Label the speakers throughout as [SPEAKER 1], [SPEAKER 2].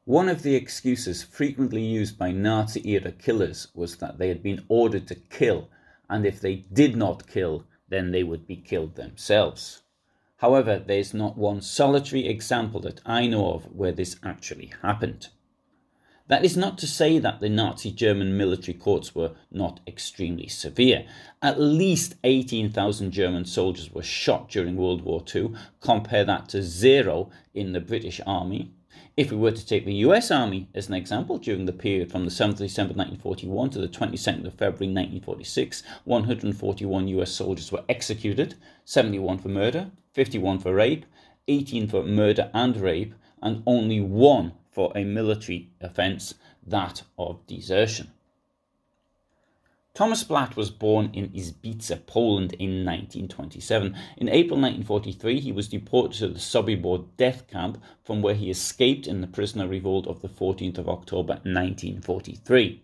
[SPEAKER 1] One of the excuses frequently used by Nazi-era killers was that they had been ordered to kill, and if they did not kill, then they would be killed themselves. However, there is not one solitary example that I know of where this actually happened. That is not to say that the Nazi German military courts were not extremely severe. At least 18,000 German soldiers were shot during World War II. Compare that to 0 in the British Army. If we were to take the US Army as an example, during the period from the 7th of December 1941 to the 22nd of February 1946, 141 US soldiers were executed, 71 for murder, 51 for rape, 18 for murder and rape, and only 1 for a military offence, that of desertion. Thomas Blatt was born in Izbice, Poland in 1927. In April 1943, he was deported to the Sobibor death camp, from where he escaped in the prisoner revolt of the 14th of October 1943.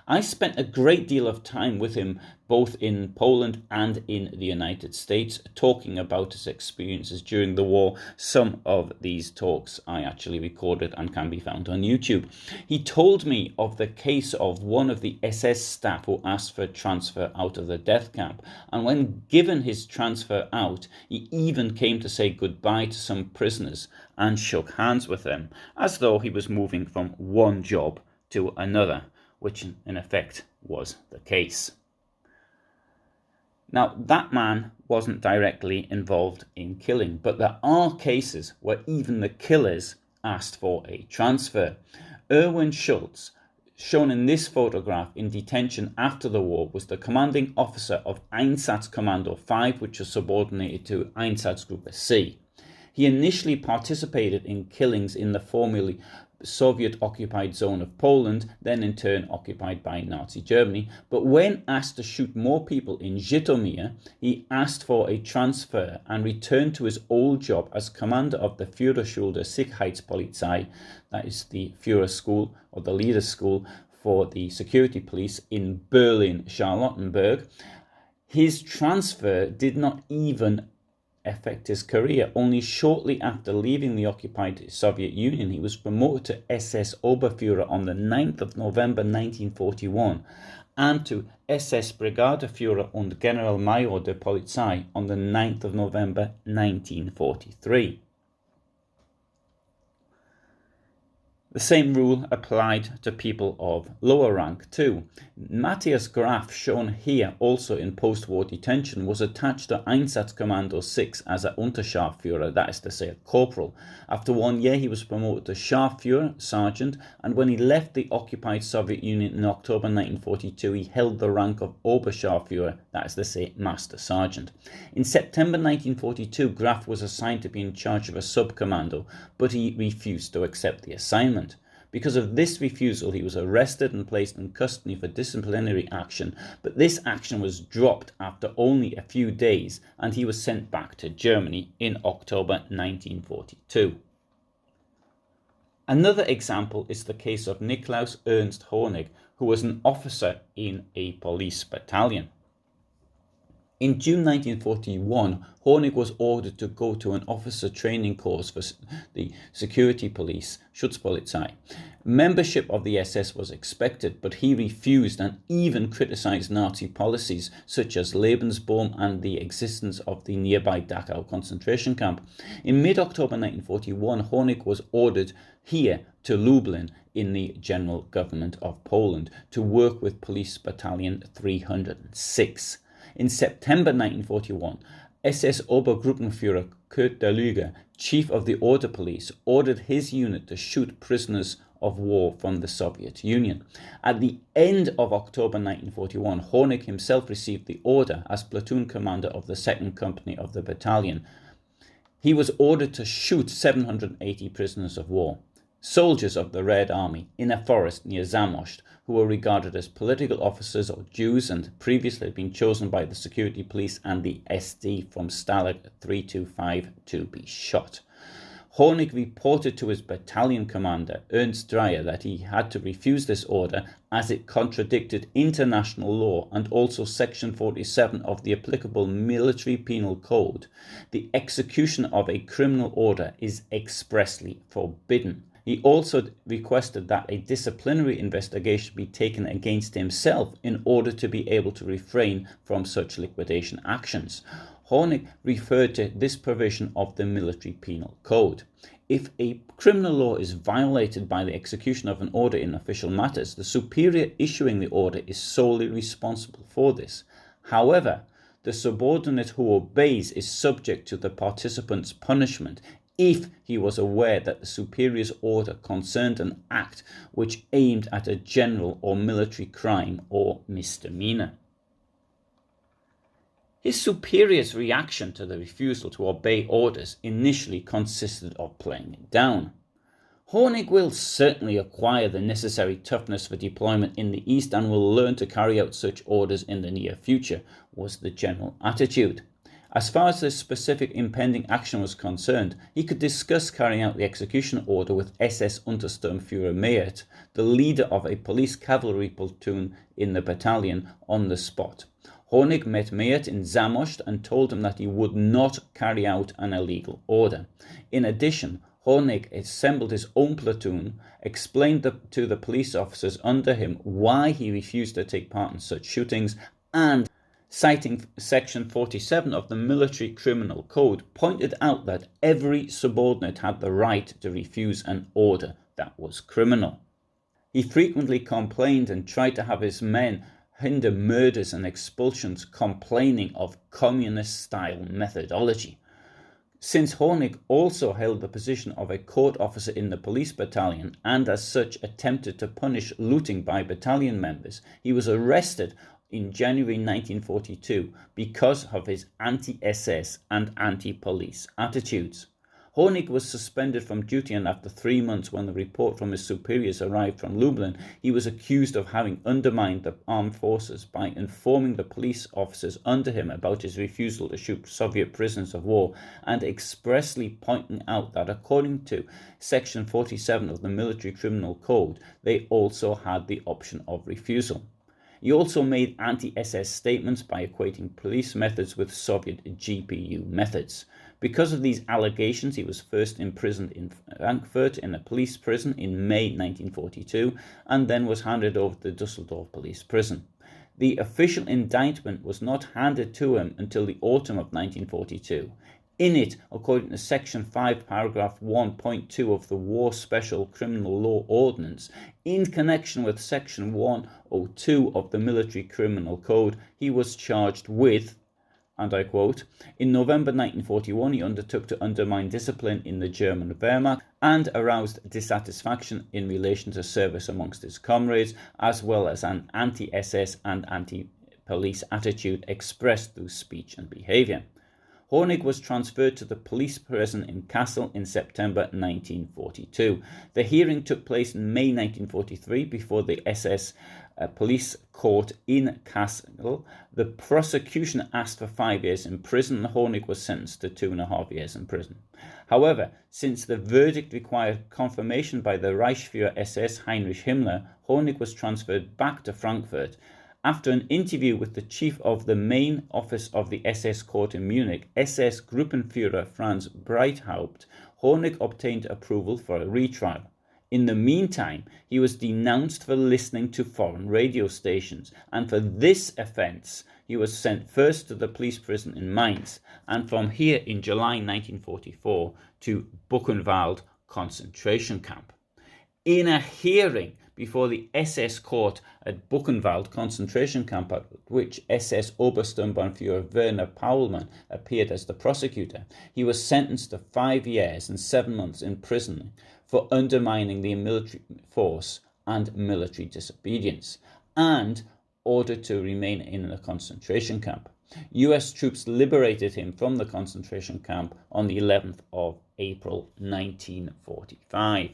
[SPEAKER 1] I spent a great deal of time with him both in Poland and in the United States, talking about his experiences during the war. Some of these talks I actually recorded and can be found on YouTube. He told me of the case of one of the SS staff who asked for a transfer out of the death camp, and when given his transfer out, he even came to say goodbye to some prisoners and shook hands with them, as though he was moving from one job to another, which in effect was the case. Now, that man wasn't directly involved in killing, but there are cases where even the killers asked for a transfer. Erwin Schultz, shown in this photograph in detention after the war, was the commanding officer of Einsatzkommando 5, which was subordinated to Einsatzgruppe C. He initially participated in killings in the formerly Soviet-occupied zone of Poland, then in turn occupied by Nazi Germany, but when asked to shoot more people in Zhytomyr, he asked for a transfer and returned to his old job as commander of the Führerschule der Sicherheitspolizei, that is the Führer School or the Leader School for the security police in Berlin-Charlottenburg. His transfer did not even affect his career. Only shortly after leaving the occupied Soviet Union, he was promoted to SS Oberführer on the 9th of November 1941 and to SS Brigadeführer und Generalmajor der Polizei on the 9th of November 1943. The same rule applied to people of lower rank too. Matthias Graf, shown here also in post-war detention, was attached to Einsatzkommando 6 as a Unterscharführer, that is to say a corporal. After 1 year he was promoted to Scharführer, sergeant, and when he left the occupied Soviet Union in October 1942 he held the rank of Oberscharführer, that is to say master sergeant. In September 1942 Graf was assigned to be in charge of a subcommando, but he refused to accept the assignment. Because of this refusal, he was arrested and placed in custody for disciplinary action, but this action was dropped after only a few days and he was sent back to Germany in October 1942. Another example is the case of Niklaus Ernst Honig, who was an officer in a police battalion. In June 1941, Honig was ordered to go to an officer training course for the security police, Schutzpolizei. Membership of the SS was expected, but he refused and even criticized Nazi policies such as Lebensbaum and the existence of the nearby Dachau concentration camp. In mid-October 1941, Honig was ordered here to Lublin in the General Government of Poland to work with Police Battalion 306. In September 1941, SS Obergruppenführer Kurt der Lüge, chief of the Order Police, ordered his unit to shoot prisoners of war from the Soviet Union. At the end of October 1941, Honig himself received the order as platoon commander of the 2nd Company of the battalion. He was ordered to shoot 780 prisoners of war, soldiers of the Red Army, in a forest near Zamość, who were regarded as political officers or Jews and previously had been chosen by the security police and the SD from Stalag 325 to be shot. Honig reported to his battalion commander, Ernst Dreyer, that he had to refuse this order as it contradicted international law and also Section 47 of the applicable military penal code. The execution of a criminal order is expressly forbidden. He also requested that a disciplinary investigation be taken against himself in order to be able to refrain from such liquidation actions. Honig referred to this provision of the Military Penal Code. If a criminal law is violated by the execution of an order in official matters, the superior issuing the order is solely responsible for this. However, the subordinate who obeys is subject to the participant's punishment if he was aware that the superior's order concerned an act which aimed at a general or military crime or misdemeanor. His superior's reaction to the refusal to obey orders initially consisted of playing it down. Honig will certainly acquire the necessary toughness for deployment in the East and will learn to carry out such orders in the near future, was the general attitude. As far as the specific impending action was concerned, he could discuss carrying out the execution order with SS Untersturmführer Meyert, the leader of a police cavalry platoon in the battalion, on the spot. Honig met Meyert in Zamość and told him that he would not carry out an illegal order. In addition, Honig assembled his own platoon, explained to the police officers under him why he refused to take part in such shootings, and citing Section 47 of the Military Criminal Code, pointed out that every subordinate had the right to refuse an order that was criminal. He frequently complained and tried to have his men hinder murders and expulsions, complaining of communist-style methodology. Since Honig also held the position of a court officer in the police battalion and as such attempted to punish looting by battalion members, he was arrested in January 1942 because of his anti-SS and anti-police attitudes. Honig was suspended from duty, and after 3 months, when the report from his superiors arrived from Lublin, he was accused of having undermined the armed forces by informing the police officers under him about his refusal to shoot Soviet prisoners of war, and expressly pointing out that according to Section 47 of the Military Criminal Code, they also had the option of refusal. He also made anti-SS statements by equating police methods with Soviet GPU methods. Because of these allegations, he was first imprisoned in Frankfurt in a police prison in May 1942 and then was handed over to the Dusseldorf police prison. The official indictment was not handed to him until the autumn of 1942. In it, according to Section 5, Paragraph 1.2 of the War Special Criminal Law Ordinance, in connection with Section 102 of the Military Criminal Code, he was charged with, and I quote, in November 1941 he undertook to undermine discipline in the German Wehrmacht and aroused dissatisfaction in relation to service amongst his comrades, as well as an anti-SS and anti-police attitude expressed through speech and behaviour. Honig was transferred to the police prison in Kassel in September 1942. The hearing took place in May 1943 before the SS police court in Kassel. The prosecution asked for 5 years in prison, and Honig was sentenced to 2.5 years in prison. However, since the verdict required confirmation by the Reichsführer SS Heinrich Himmler, Honig was transferred back to Frankfurt. After an interview with the chief of the main office of the SS court in Munich, SS Gruppenführer Franz Breithaupt, Honig obtained approval for a retrial. In the meantime, he was denounced for listening to foreign radio stations, and for this offence he was sent first to the police prison in Mainz, and from here in July 1944 to Buchenwald concentration camp. In a hearing before the SS court at Buchenwald concentration camp, at which SS Obersturmbannführer Werner Paulmann appeared as the prosecutor, he was sentenced to 5 years and 7 months in prison for undermining the military force and military disobedience, and ordered to remain in the concentration camp. US troops liberated him from the concentration camp on the 11th of April 1945.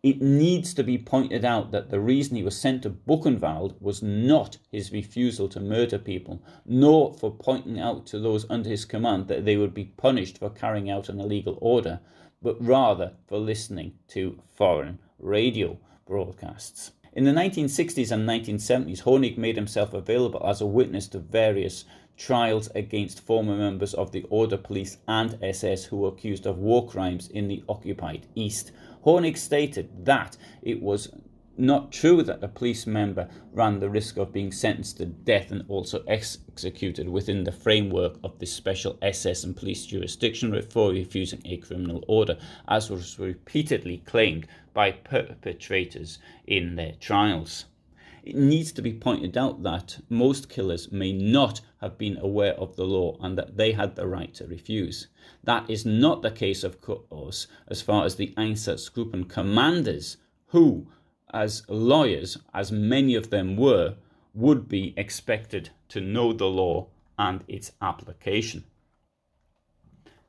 [SPEAKER 1] It needs to be pointed out that the reason he was sent to Buchenwald was not his refusal to murder people, nor for pointing out to those under his command that they would be punished for carrying out an illegal order, but rather for listening to foreign radio broadcasts. In the 1960s and 1970s, Honig made himself available as a witness to various trials against former members of the Order Police and SS who were accused of war crimes in the occupied East. Honig stated that it was not true that a police member ran the risk of being sentenced to death and also executed within the framework of this special SS and police jurisdiction for refusing a criminal order, as was repeatedly claimed by perpetrators in their trials. It needs to be pointed out that most killers may not have been aware of the law and that they had the right to refuse. That is not the case, of course, as far as the Einsatzgruppen commanders, who, as lawyers, as many of them were, would be expected to know the law and its application.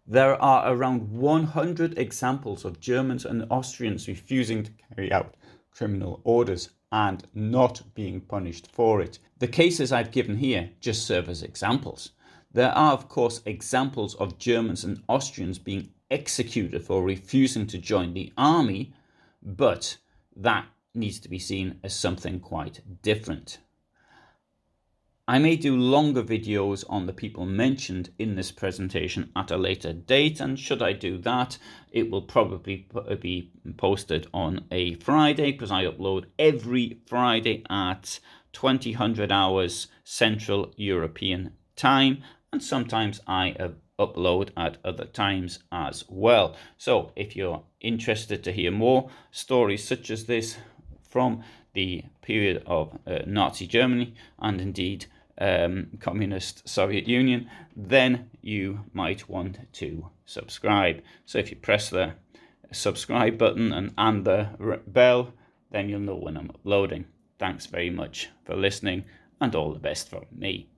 [SPEAKER 1] There are around 100 examples of Germans and Austrians refusing to carry out criminal orders and not being punished for it. The cases I've given here just serve as examples. There are, of course, examples of Germans and Austrians being executed for refusing to join the army, but that needs to be seen as something quite different. I may do longer videos on the people mentioned in this presentation at a later date, and should I do that, it will probably be posted on a Friday, because I upload every Friday at 2000 hours Central European time, and sometimes I upload at other times as well. So if you're interested to hear more stories such as this from the period of Nazi Germany and indeed communist Soviet Union, then you might want to subscribe. So if you press the subscribe button and the bell, then you'll know when I'm uploading. Thanks very much for listening, and all the best from me.